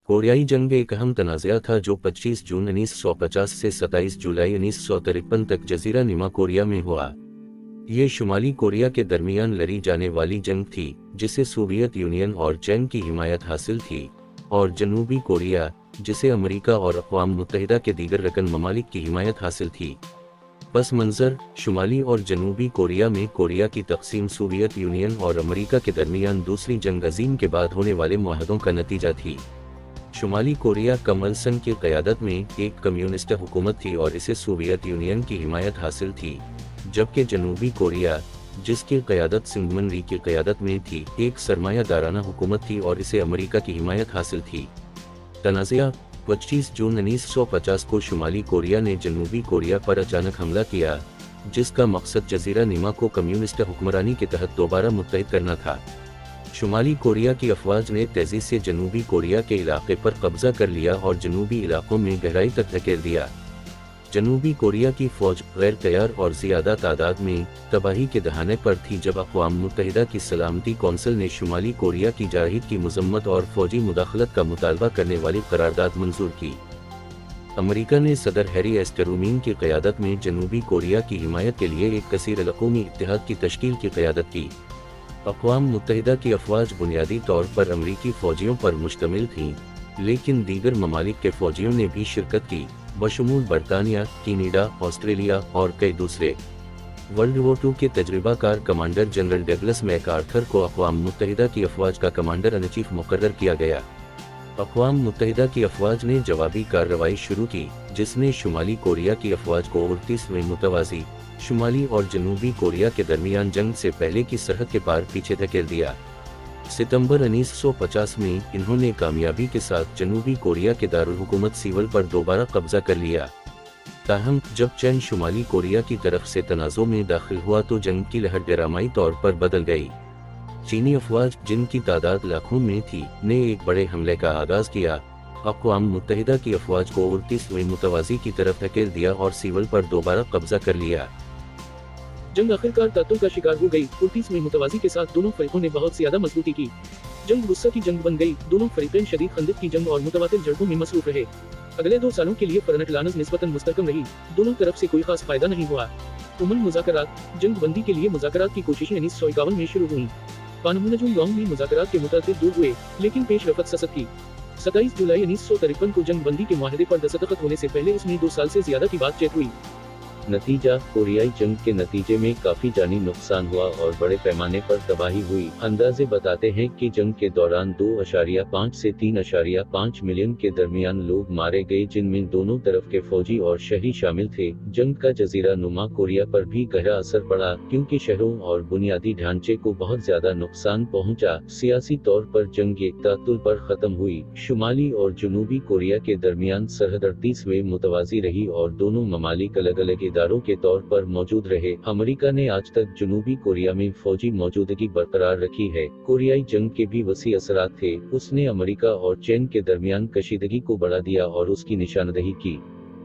कोरियाई जंग एक अहम तनाज़ा था जो 25 जून 1950 से 27 जुलाई 1953 तक जज़ीरा नुमा कोरिया में हुआ। ये शुमाली कोरिया के दरमियान लड़ी जाने वाली जंग थी जिसे सोवियत यूनियन और चीन की हिमायत हासिल थी, और जनूबी कोरिया जिसे अमेरिका और अक़वाम मुत्तहिदा के दीगर रकन ममालिक की हिमायत हासिल थी। पस मंज़र: शुमाली और जनूबी कोरिया में कोरिया की तक़सीम सोवियत यूनियन और अमेरिका के दरमियान दूसरी जंग अज़ीम के बाद होने वाले मुआहदों का नतीजा थी। शुमाली कोरिया कम इल सन की क़यादत में एक कम्युनिस्ट हुकूमत थी और इसे सोवियत यूनियन की हिमायत हासिल थी, जबकि जनूबी कोरिया, जिसकी क़यादत सिंगमन री की क़यादत में थी, एक सरमायादाराना हुकूमत थी और इसे अमेरिका की हिमायत हासिल थी। तनाज़ा: 25 जून 1950 को शुमाली कोरिया ने जनूबी कोरिया पर अचानक हमला किया, जिसका मकसद जज़ीरा नुमा को कम्युनिस्ट हुक्मरानी के तहत दोबारा मुत्तहिद करना था। शुमाली कोरिया की अफवाज ने तेज़ी से जनूबी कोरिया के इलाके पर कब्जा कर लिया और जनूबी इलाकों में गहराई तक धकेल दिया। जनूबी कोरिया की फ़ौज गैर तैयार और ज़्यादा तादाद में तबाही के दहाने पर थी जब अक़वाम मुत्तहिदा की सलामती कौंसिल ने शुमाली कोरिया की जारहीद की मज़म्मत और फ़ौजी मुदाखलत का मुतालबा करने वाली करारदाद मंजूर की। अमेरिका ने सदर हैरी एस ट्रूमैन की क़यादत में जनूबी कोरिया की हिमायत के लिए एक कसीर कौमी इत्तेहाद की तश्कील की क़यादत की। अक़वाम मुत्तहिदा की अफवाज बुनियादी तौर पर अमरीकी फ़ौजियों पर मुश्तमिल थीं, लेकिन दीगर ममालिक के फ़ौजियों ने भी शिरकत की, बशमूल बरतानिया, कनाडा, ऑस्ट्रेलिया और कई दूसरे। वर्ल्ड वॉर II के तजर्बाकार कमांडर जनरल डगलस मैकआर्थर को अक़वाम मुत्तहिदा की अफवाज का कमांडर इन चीफ मुकर्रर किया गया। अक़वाम मुत्तहिदा की अफवाज ने जवाबी कार्रवाई शुरू की, जिसने शुमाली कोरिया की अफवाज को 38वें मुतवाज़ी शुमाली और जनूबी कोरिया के दरमियान जंग से पहले की सरहद के पार पीछे धकेल दिया। सितंबर 1950 में इन्होंने कामयाबी के साथ जनूबी कोरिया के दारुल हुकूमत सीवल पर दोबारा कब्जा कर लिया। ताहम जब चीन शुमाली कोरिया की तरफ से तनाज़ों में दाखिल हुआ तो जंग की लहर ड्रामाई तौर पर बदल गई। चीनी अफवाज, जिनकी तादाद लाखों में थी, ने एक बड़े हमले का आगाज़ किया। अक़वाम मुत्तहिदा की अफवाज को 38वें मुतवाज़ी की तरफ धकेल दिया और सीवल पर दोबारा कब्जा कर लिया। जंग आखिरकार तातुल का शिकार हो गई। 38वें मुतवाज़ी के साथ दोनों फरीकों ने बहुत ज़्यादा मजबूती की। जंग गुस्सा की जंग बन गई। दोनों फरीक़ैन शदीद खंदक की जंग और मुतवातिर जड़ों में मसरूफ़ रहे। अगले 2 सालों के लिए फ्रंट लाइन्स निस्बतन मुस्तहकम रही। दोनों तरफ से कोई खास फायदा नहीं हुआ। उमन मुज़ाकरात: जंग बंदी के लिए मुज़ाकरात की कोशिशें 1951 में शुरू हुई। पानमुनजुम में मुज़ाकरात के मुताबिक दूर हुए, लेकिन पेश रफ़त ससत की। 27 जुलाई 1953 को जंग बंदी के मुआहदे पर दस्तखत होने से पहले इसमें 2 साल से ज़्यादा की बातचीत हुई। नतीजा: कोरियाई जंग के नतीजे में काफी जानी नुकसान हुआ और बड़े पैमाने पर तबाही हुई। अंदाजे बताते हैं कि जंग के दौरान 2.5 से 3.5 मिलियन के दरमियान लोग मारे गए, जिनमें दोनों तरफ के फौजी और शहरी शामिल थे। जंग का जजीरा नुमा कोरिया पर भी गहरा असर पड़ा, क्योंकि शहरों और बुनियादी ढांचे को बहुत ज्यादा नुकसान पहुंचा। सियासी तौर पर जंग एक तातुल पर खत्म हुई। शुमाली और जनूबी कोरिया के दरमियान सरहद 38वें मुतवाज़ी रही और दोनों ममालिक अलग अलग इदारों के तौर पर मौजूद रहे। अमेरिका ने आज तक जनूबी कोरिया में फौजी मौजूदगी बरकरार रखी है। कोरियाई जंग के भी वसी असरात थे। उसने अमेरिका और चीन के दरमियान कशीदगी को बढ़ा दिया और उसकी निशानदही की।